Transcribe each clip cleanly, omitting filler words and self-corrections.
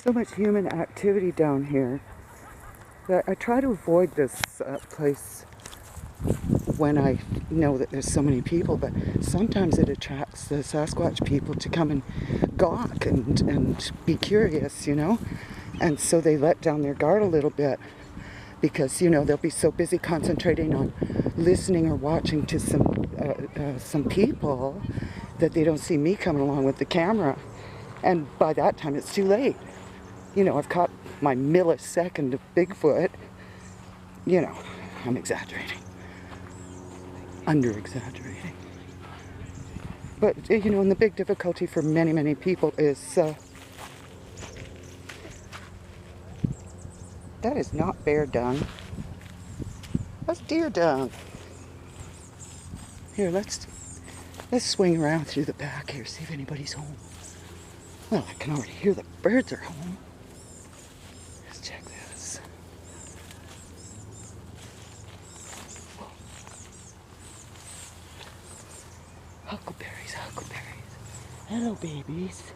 so much human activity down here that I try to avoid this place when I know that there's so many people, but sometimes it attracts the Sasquatch people to come and gawk and be curious, you know? And so they let down their guard a little bit because, you know, they'll be so busy concentrating on listening or watching to some people that they don't see me coming along with the camera. And by that time, it's too late. You know, I've caught my millisecond of Bigfoot. You know, I'm exaggerating. Under-exaggerating. But, you know, and the big difficulty for many, many people is... that is not bear dung. That's deer dung. Here, let's swing around through the back here, see if anybody's home. Well, I can already hear the birds are home. Let's check this. Huckleberries, huckleberries. Hello, babies.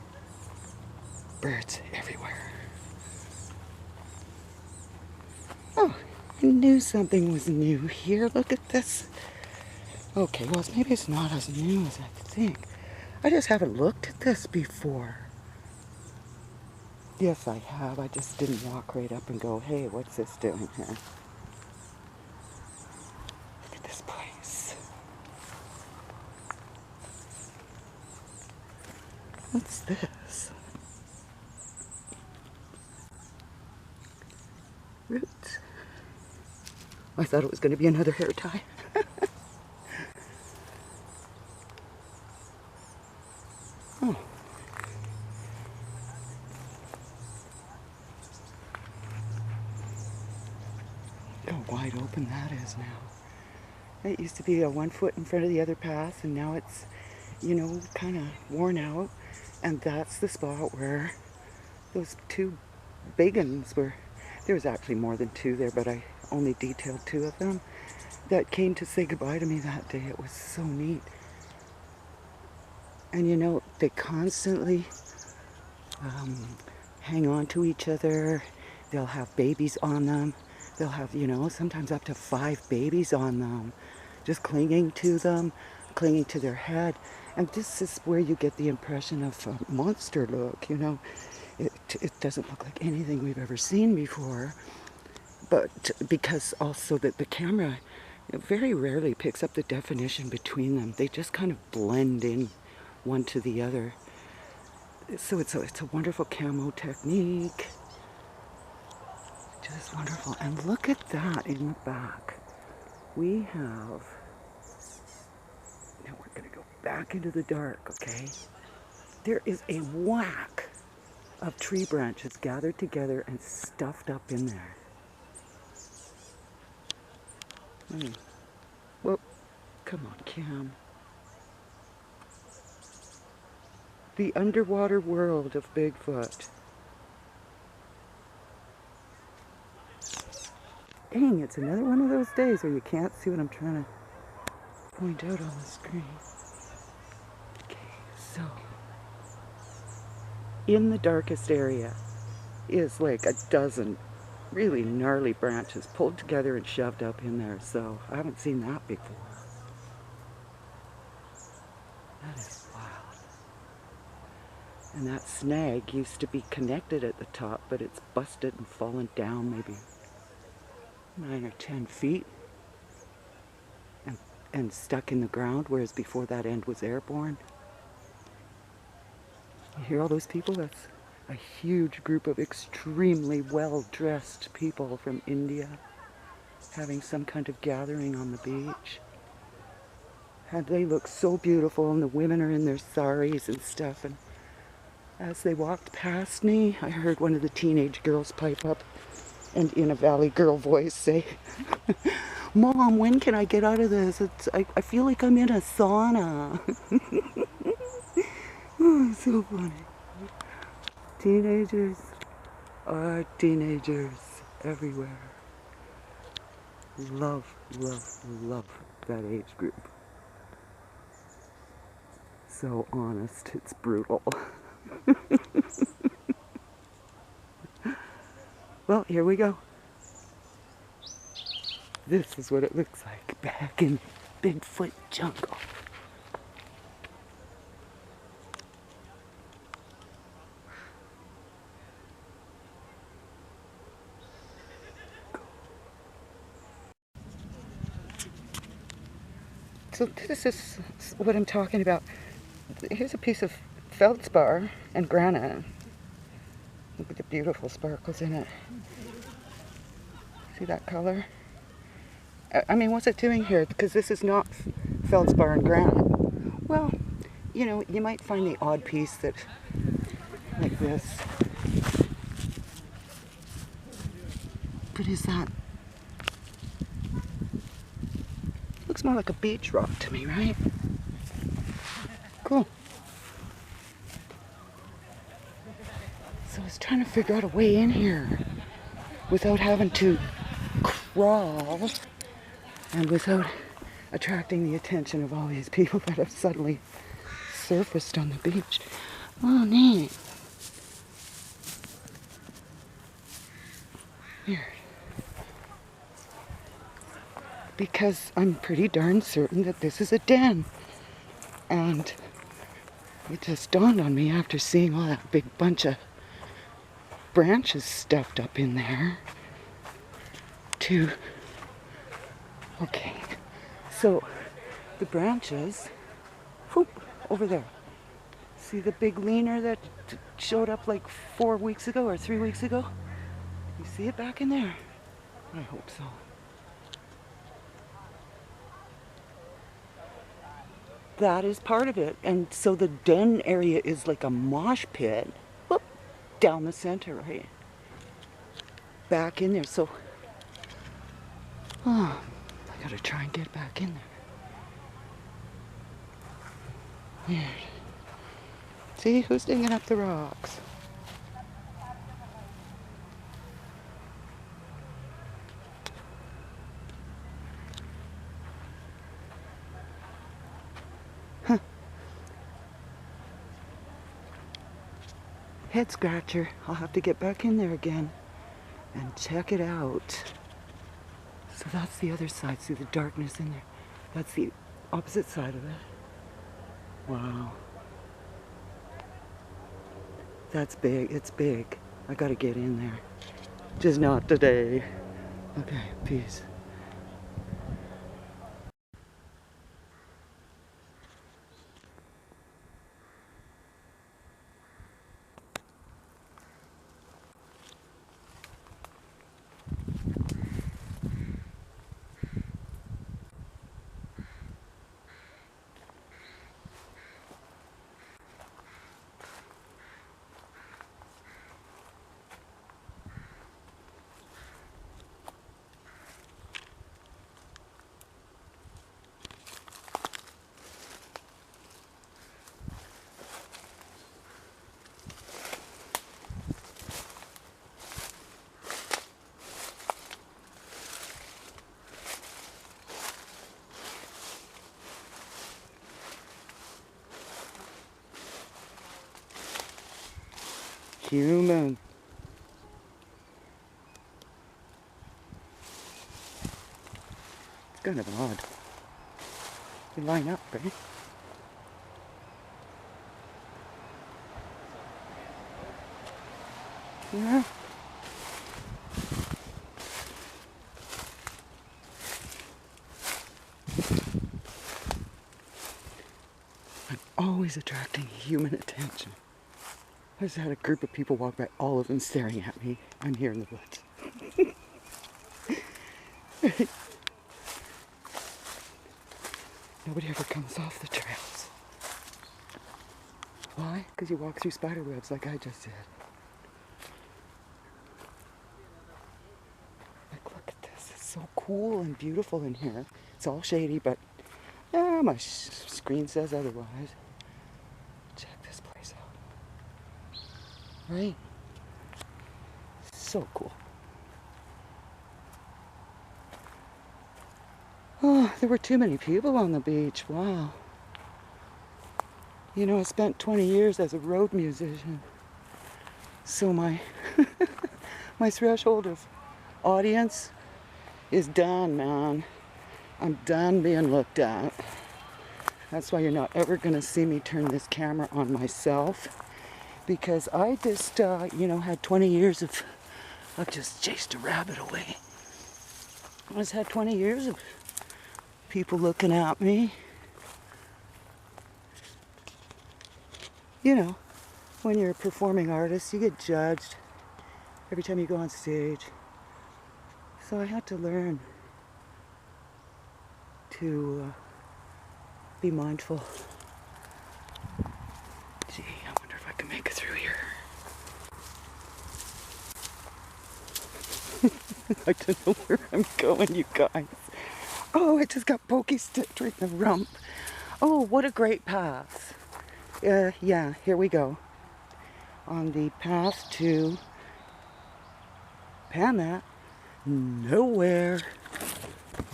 Birds everywhere. Oh, I knew something was new here. Look at this. Okay, well, maybe it's not as new as I think. I just haven't looked at this before. Yes, I have. I just didn't walk right up and go, hey, what's this doing here? Look at this place. What's this? Roots. I thought it was going to be another hair tie. Oh. How wide open that is now. It used to be a 1 foot in front of the other path, and now it's, you know, kind of worn out. And that's the spot where those two big uns were. There was actually more than two there, but I only detailed two of them that came to say goodbye to me that day. It was so neat. And you know, they constantly hang on to each other. They'll have babies on them. They'll have, you know, sometimes up to 5 babies on them, just clinging to them, clinging to their head. And this is where you get the impression of a monster look, you know. It doesn't look like anything we've ever seen before. But because also that the camera very rarely picks up the definition between them. They just kind of blend in one to the other. So it's a wonderful camo technique. Just wonderful. And look at that in the back. We have... Now we're going to go back into the dark, okay? There is a whack of tree branches gathered together and stuffed up in there. Whoop. Come on, Cam. The underwater world of Bigfoot. Dang, it's another one of those days where you can't see what I'm trying to point out on the screen. Okay, so in the darkest area is like a dozen really gnarly branches pulled together and shoved up in there. So I haven't seen that before. That is wild. And that snag used to be connected at the top, but it's busted and fallen down maybe 9 or 10 feet and stuck in the ground, whereas before that end was airborne. You hear all those people? That's a huge group of extremely well-dressed people from India having some kind of gathering on the beach. And they look so beautiful, and the women are in their saris and stuff. And as they walked past me, I heard one of the teenage girls pipe up and in a Valley Girl voice say, Mom, when can I get out of this? I feel like I'm in a sauna. Oh, so funny. Teenagers are teenagers everywhere. Love, love, love that age group. So honest, it's brutal. Well, here we go. This is what it looks like back in Bigfoot jungle. So this is what I'm talking about. Here's a piece of feldspar and granite. Look at the beautiful sparkles in it. See that color? I mean, what's it doing here? Because this is not feldspar and granite. Well, you know, you might find the odd piece that, like this. But is that? Looks more like a beach rock to me, right? Cool. So I was trying to figure out a way in here without having to crawl and without attracting the attention of all these people that have suddenly surfaced on the beach. Oh, neat. Weird. Because I'm pretty darn certain that this is a den. And it just dawned on me after seeing all that big bunch of branches stuffed up in there to, okay, so the branches, whoop, over there. See the big leaner that showed up like 4 weeks ago or 3 weeks ago? You see it back in there? I hope so. That is part of it. And so the den area is like a mosh pit. Whoop, down the center, right? Back in there. So, oh, I gotta try and get back in there. Weird. See, who's digging up the rocks? Huh. Head scratcher. I'll have to get back in there again and check it out. So that's the other side. See the darkness in there? That's the opposite side of it. Wow. That's big. It's big. I gotta get in there. Just not today. Okay, peace. Human. It's kind of odd. You line up, right? Yeah. I'm always attracting human attention. I just had a group of people walk by, all of them staring at me. I'm here in the woods. Nobody ever comes off the trails. Why? Because you walk through spider webs like I just did. Like, look at this. It's so cool and beautiful in here. It's all shady, but yeah, my screen says otherwise. Check this place out. Right? So cool. Oh, there were too many people on the beach. Wow. You know, I spent 20 years as a road musician. So my My threshold of audience is done, man. I'm done being looked at. That's why you're not ever gonna see me turn this camera on myself, because I just, had 20 years of, I've just chased a rabbit away. I just had 20 years of people looking at me. You know, when you're a performing artist, you get judged every time you go on stage. So I had to learn to be mindful. Gee, I wonder if I can make it through here. I don't know where I'm going, you guys. Oh, I just got pokey sticked right in the rump. Oh, what a great path. Yeah, here we go. On the path to pan that nowhere.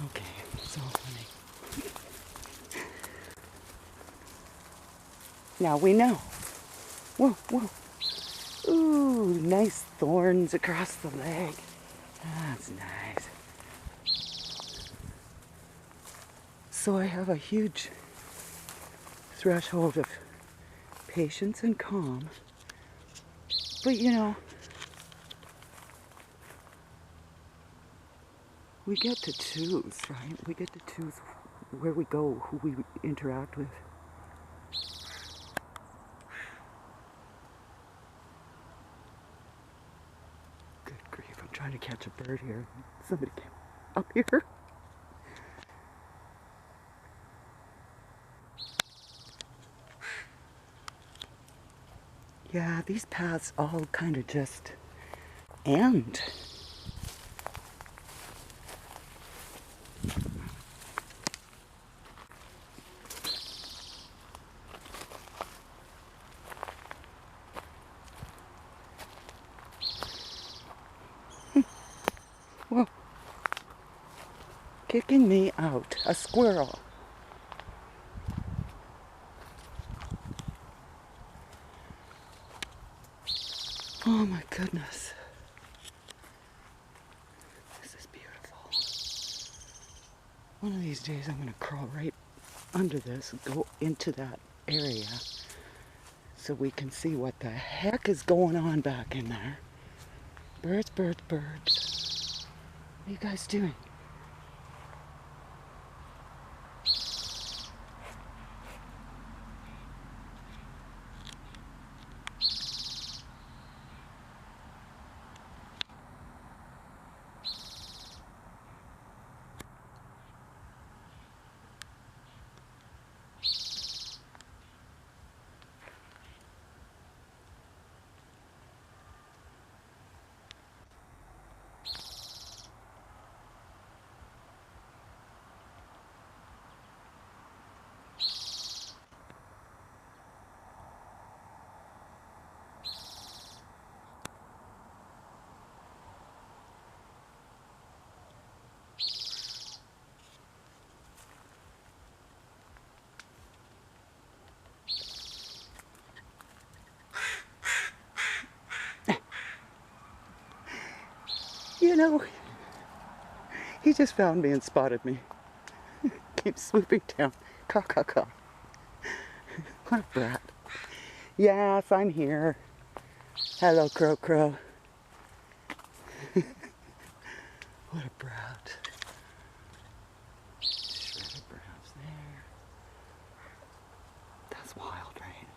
Okay, so funny. Now we know. Whoa, whoa. Ooh, nice thorns across the leg. That's nice. So I have a huge threshold of patience and calm. But we get to choose, right? We get to choose where we go, who we interact with. Good grief, I'm trying to catch a bird here. Somebody came up here. Yeah, these paths all kind of just end. Whoa. Kicking me out. A squirrel. Oh my goodness. This is beautiful. One of these days I'm going to crawl right under this and go into that area so we can see what the heck is going on back in there. Birds, birds, birds. What are you guys doing? He just found me and spotted me. Keeps swooping down. Caw, caw, caw. What a brat. Yes, I'm here. Hello, crow, crow. What a brat. Shredded browns there. That's wild, right?